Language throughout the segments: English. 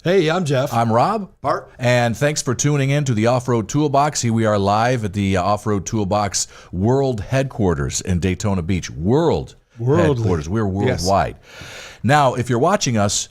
Hey, I'm Jeff. I'm Rob. Bart. And thanks for tuning in to the Offroad Toolbox. Here we are live at the Offroad Toolbox World Headquarters in Daytona Beach. Worldly. Headquarters. We're worldwide. Yes. Now, if you're watching us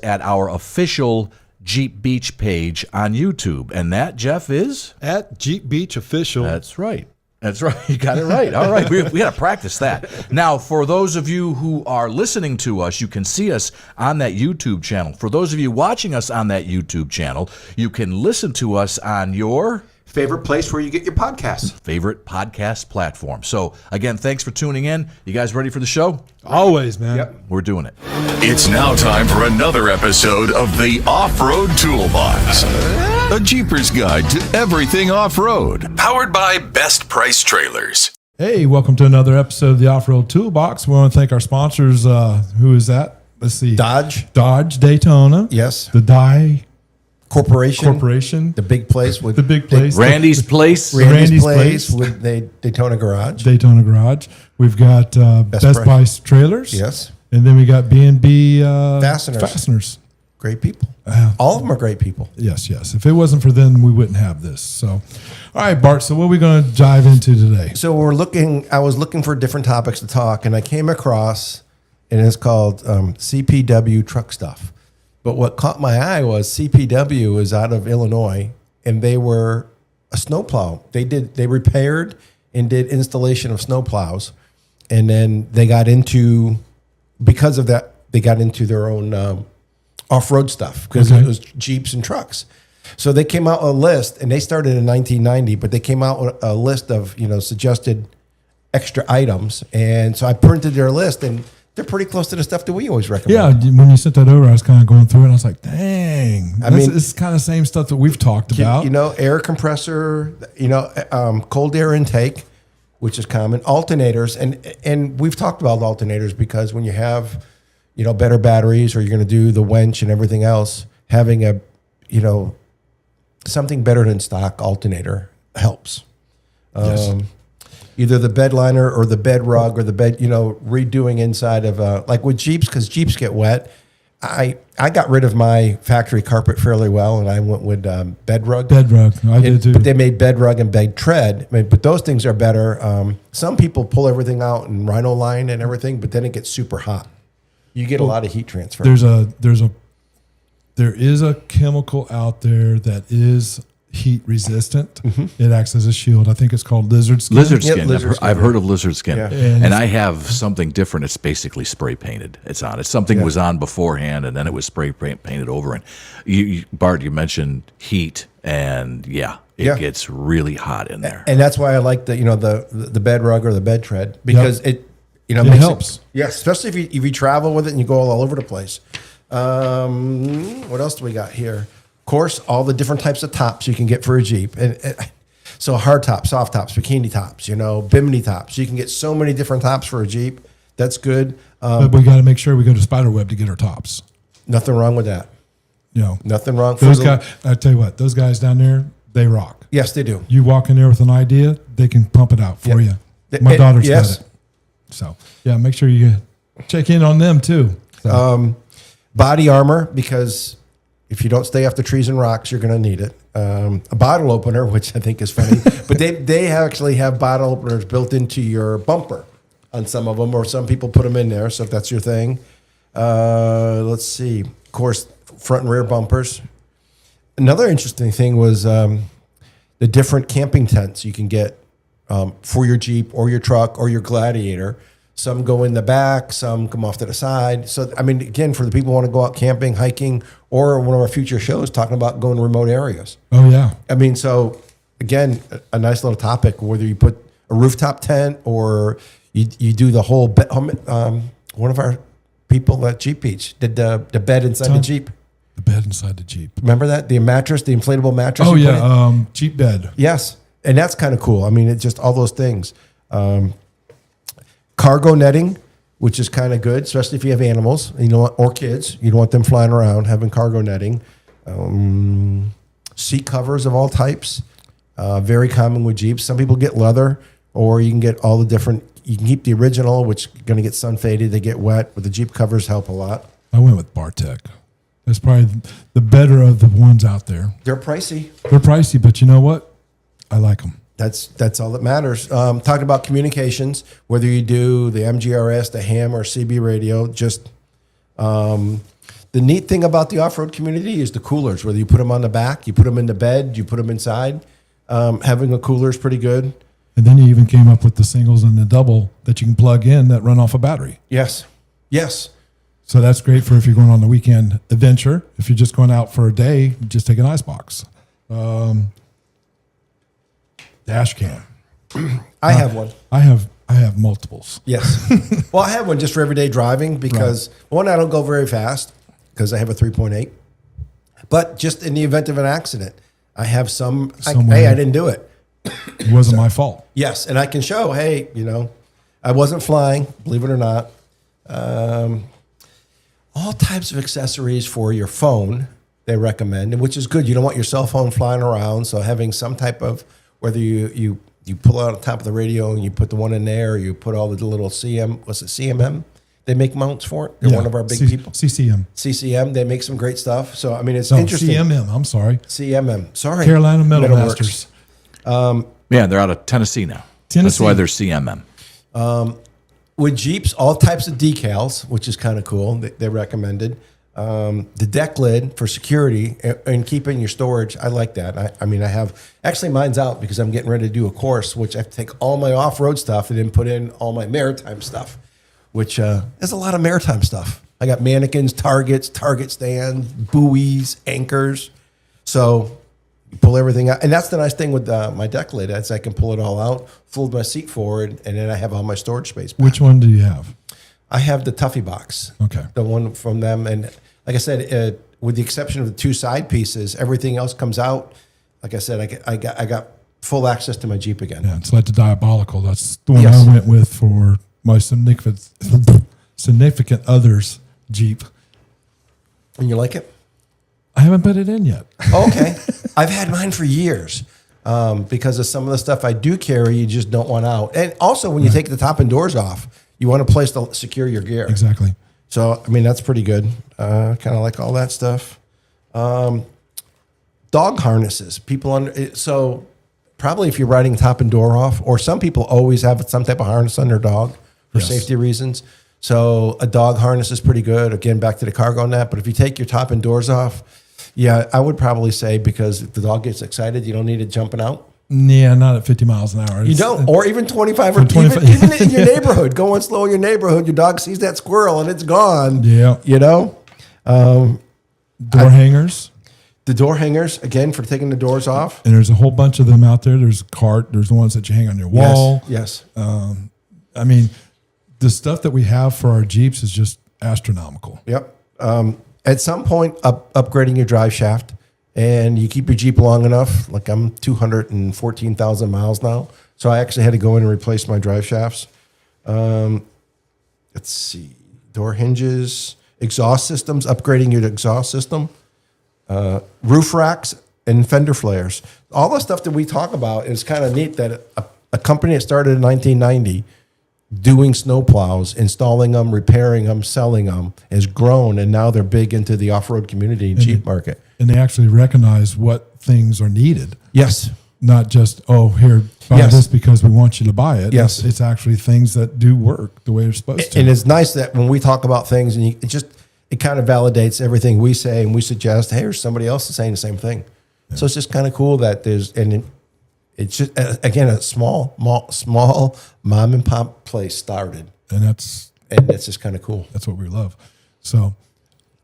at our official Jeep Beach page on YouTube. And that, Jeff, is? At Jeep Beach Official. That's right. That's right. You got it right. All right. We got to practice that. Now, for those of you who are listening to us, you can see us on that YouTube channel. For those of you watching us on that YouTube channel, you can listen to us on your favorite place where you get your podcasts. Favorite podcast platform. So, again, thanks for tuning in. You guys ready for the show? Always, man. Yep. We're doing it. It's now time for another episode of the Offroad Toolbox. A Jeepers guide to everything off-road. Powered by Best Price Trailers. Hey, welcome to another episode of the Offroad Toolbox. We want to thank our sponsors. Who is that? Let's see. Dodge, Daytona. Yes. The Dye Corporation. The big place with Randy's Place. Randy's Place with the Daytona Garage. We've got Best Price Trailers. Yes. And then we got B&B Fasteners. Great people. All of them are great people. Yes. If it wasn't for them, we wouldn't have this. So, all right, Bart. So what are we going to dive into today? So I was looking for different topics to talk, and I came across, and it's called CPW truck stuff. But what caught my eye was CPW is out of Illinois, and they were a snowplow. They repaired and did installation of snowplows, and then because of that, they got into their own off-road stuff because it was Jeeps and trucks. So they came out with a list, and they started in 1990, but they came out with a list of suggested extra items, and so I printed their list, and they're pretty close to the stuff that we always recommend. Yeah, when you sent that over, I was kind of going through it, and I was like, dang. It's kind of the same stuff that we've talked about. Air compressor, cold air intake, which is common, alternators, and we've talked about alternators because when you have better batteries, or you're going to do the winch and everything else, having something better than stock alternator helps. Yes. Either the bed liner or the bed rug or the bed, redoing inside of like with Jeeps, because Jeeps get wet. I got rid of my factory carpet fairly well, and I went with bed rug. I did too. But they made bed rug and bed tread. But those things are better. Some people pull everything out and rhino line and everything, but then it gets super hot. You get a lot of heat transfer. There is a chemical out there that is heat resistant. Mm-hmm. It acts as a shield. I think it's called lizard skin. I've heard of lizard skin. Yeah. And I have something different. It's basically spray painted. It's something was on beforehand, and then it was spray painted over. And Bart, you mentioned heat, and it gets really hot in there. And that's why I like the bed rug or the bed tread, because it helps. Yes, especially if you travel with it and you go all over the place. What else do we got here? Of course, all the different types of tops you can get for a Jeep. So hard tops, soft tops, bikini tops, bimini tops. You can get so many different tops for a Jeep. That's good. But we got to make sure we go to Spiderweb to get our tops. Nothing wrong with that. Nothing wrong. Those guys, I tell you what, those guys down there, they rock. Yes, they do. You walk in there with an idea, they can pump it out for you. My daughter's got it. So, make sure you check in on them too. So. Body armor, because if you don't stay off the trees and rocks, you're going to need it. A bottle opener, which I think is funny, but they actually have bottle openers built into your bumper on some of them, or some people put them in there. So if that's your thing, let's see. Of course, front and rear bumpers. Another interesting thing was the different camping tents you can get for your Jeep or your truck or your Gladiator. Some go in the back, some come off to the side. So, again, for the people who want to go out camping, hiking, or one of our future shows talking about going to remote areas. Oh, yeah. So, again, a nice little topic, whether you put a rooftop tent or you do the whole bed. One of our people at Jeep Beach did the bed inside the Jeep. The bed inside the Jeep. Remember that? The mattress, the inflatable mattress? Oh, yeah. Jeep bed. Yes. And that's kind of cool. It's just all those things. Cargo netting, which is kind of good, especially if you have animals, or kids. You don't want them flying around, having cargo netting. Seat covers of all types, very common with Jeeps. Some people get leather, or you can get all the different. You can keep the original, which is going to get sun faded. They get wet, but the Jeep covers help a lot. I went with Bartek. That's probably the better of the ones out there. They're pricey. They're pricey, but you know what? I like them. That's all that matters. Talking about communications, whether you do the MGRS, the ham, or CB radio, just the neat thing about the off-road community is the coolers. Whether you put them on the back, you put them in the bed, you put them inside. Having a cooler is pretty good. And then you even came up with the singles and the double that you can plug in that run off a battery. Yes. So that's great for if you're going on the weekend adventure. If you're just going out for a day, just take an ice box. Dash cam. I have one. I have multiples. Yes. Well, I have one just for everyday driving because, one, I don't go very fast because I have a 3.8. But just in the event of an accident, I have some, hey, I didn't do it. It wasn't my fault. Yes, and I can show, hey, I wasn't flying, believe it or not. All types of accessories for your phone they recommend, which is good. You don't want your cell phone flying around, so having some type of, whether you pull out on top of the radio and you put the one in there, or you put all the little CMM? They make mounts for it. They're one of our big people. CCM, they make some great stuff. So, I mean, it's interesting. CMM, I'm sorry. CMM, sorry. Carolina Metal Masters. Yeah, they're out of Tennessee now. That's why they're CMM. With Jeeps, all types of decals, which is kind of cool. They recommended. The deck lid for security and keeping your storage. I like that. I mean, I have, actually mine's out because I'm getting ready to do a course, which I have to take all my off-road stuff and then put in all my maritime stuff, which is a lot of maritime stuff. I got mannequins, target stands, buoys, anchors. So you pull everything out. And that's the nice thing with my deck lid, is I can pull it all out, fold my seat forward, and then I have all my storage space back. Which one do you have? I have the Tuffy box. Okay. The one from them. And like I said, with the exception of the two side pieces, everything else comes out. Like I said, I got full access to my Jeep again. Yeah, it's like the Diabolical. That's the one I went with for my significant other's Jeep. And you like it? I haven't put it in yet. Okay. I've had mine for years because of some of the stuff I do carry, you just don't want out. And also, when you take the top and doors off, you want a place to secure your gear. Exactly. So, I mean, that's pretty good. Kind of like all that stuff. Dog harnesses. So probably if you're riding top and door off, or some people always have some type of harness on their dog for safety reasons. So a dog harness is pretty good. Again, back to the cargo net. But if you take your top and doors off, yeah, I would probably say, because if the dog gets excited, you don't need it jumping out. Yeah, not at 50 miles an hour. You don't, or even 25 or 25. Even in your neighborhood, going slow in your neighborhood, your dog sees that squirrel and it's gone. Yeah. Door hangers. The door hangers, again, for taking the doors off. And there's a whole bunch of them out there. There's a cart. There's the ones that you hang on your wall. Yes. I mean, the stuff that we have for our Jeeps is just astronomical. Yep. At some point, upgrading your drive shaft, and you keep your Jeep long enough. Like, I'm 214,000 miles now, so I actually had to go in and replace my drive shafts. Let's see, door hinges, exhaust systems, upgrading your exhaust system, roof racks, and fender flares. All the stuff that we talk about is kind of neat. That a company that started in 1990. Doing snowplows, installing them, repairing them, selling them, has grown, and now they're big into the off-road community and Jeep market. And they actually recognize what things are needed. Yes. Not just, here, buy this because we want you to buy it. Yes. It's actually things that do work the way they're supposed to. And it's nice that when we talk about things, and it kind of validates everything we say, and we suggest, hey, there's somebody else saying the same thing. Yeah. So it's just kind of cool that it's just, again, a small mom and pop place started. And that's just kind of cool. That's what we love. So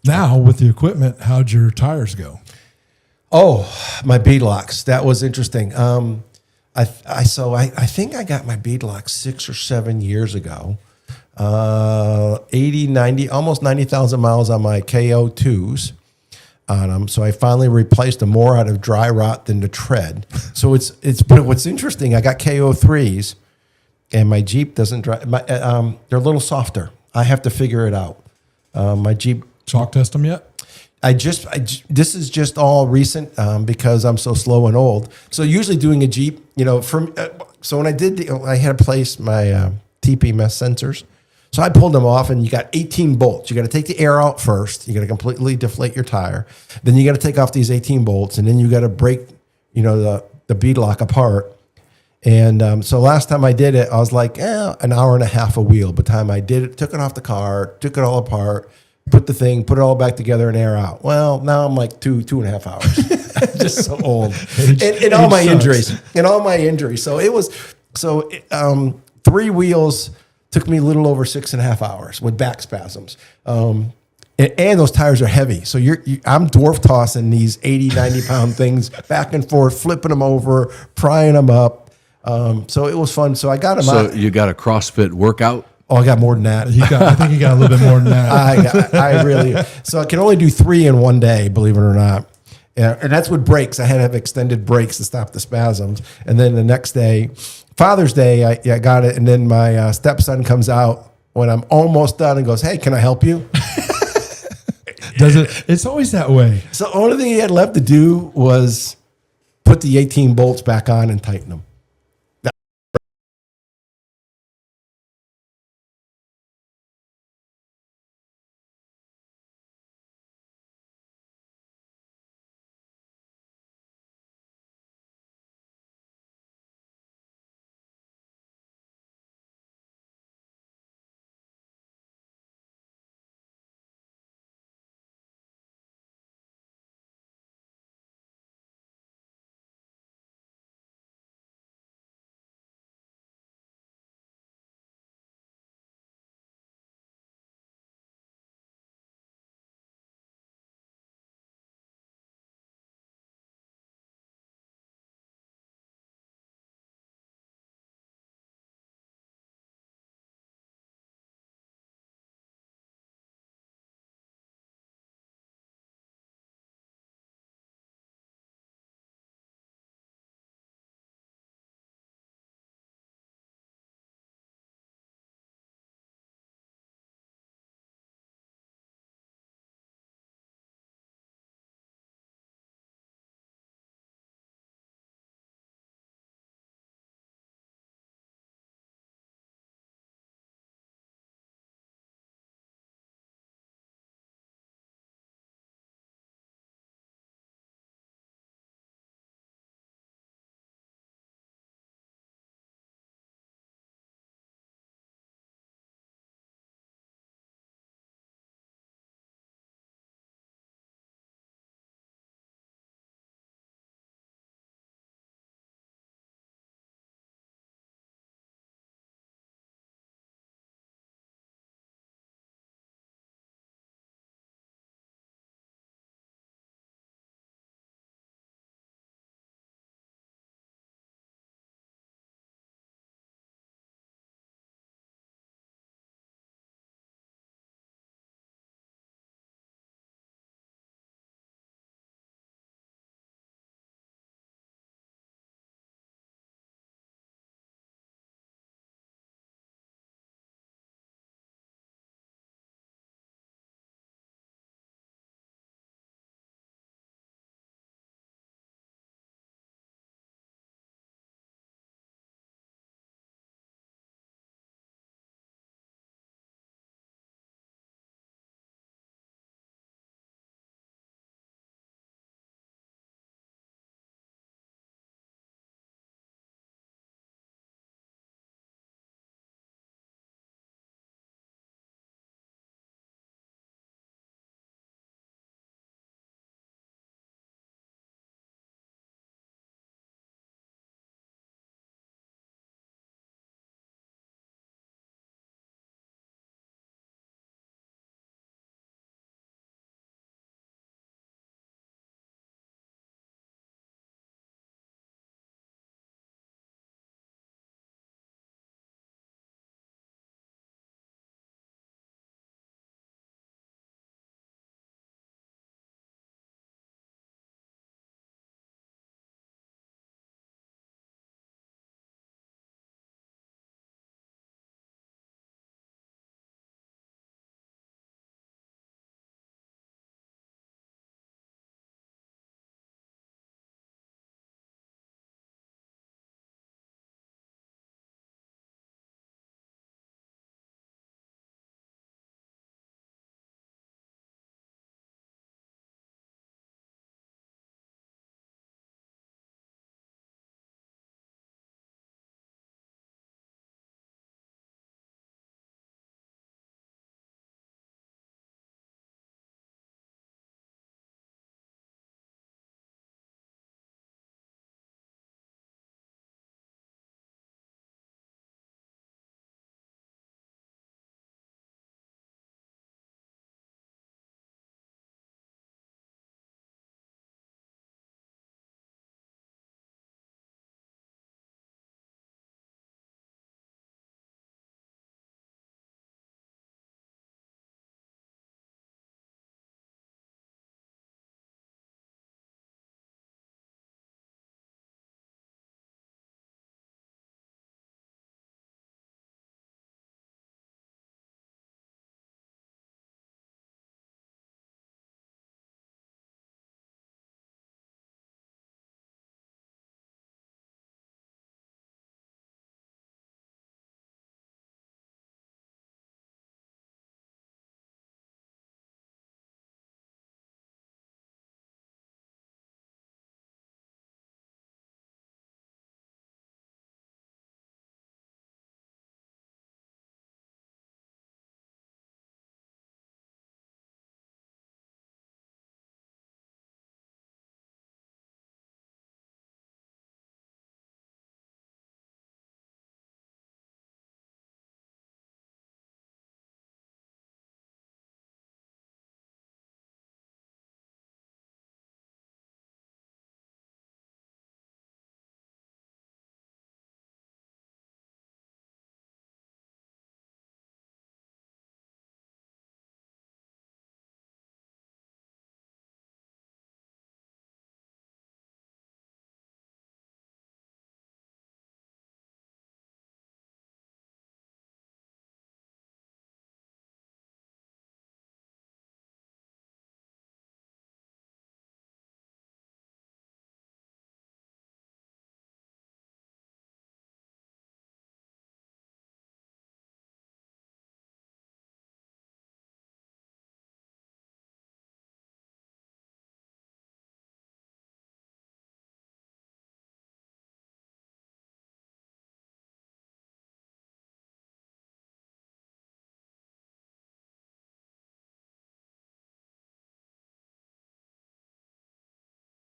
now with the equipment, how'd your tires go? Oh, my bead locks. That was interesting. I think I got my bead locks 6 or 7 years ago. 80, 90, almost 90,000 miles on my KO2s. On them, so I finally replaced them more out of dry rot than the tread. So but what's interesting, I got KO3s, and my Jeep doesn't dry. They're a little softer. I have to figure it out. My Jeep. Chalk test them yet? This is just all recent because I'm so slow and old. So usually doing a Jeep, so when I had to place my TPMS sensors. So I pulled them off, and you got 18 bolts. You got to take the air out first. You got to completely deflate your tire. Then you got to take off these 18 bolts, and then you got to break, the bead lock apart. And so last time I did it, I was like, an hour and a half a wheel. By the time I did it, took it off the car, took it all apart, put it all back together and air out. Well, now I'm like 2.5 hours. Just so old. And all my injuries. So it was, 3 wheels took me a little over 6.5 hours with back spasms. And those tires are heavy. So I'm dwarf tossing these 80, 90 pound things back and forth, flipping them over, prying them up. So it was fun. So I got them out. So you got a CrossFit workout? Oh, I got more than that. I think he got a little bit more than that. I really, so I can only do 3 in one day, believe it or not. And that's with brakes. I had to have extended brakes to stop the spasms. And then the next day, Father's Day, I got it. And then my stepson comes out when I'm almost done and goes, "Hey, can I help you?" It's always that way. So the only thing he had left to do was put the 18 bolts back on and tighten them.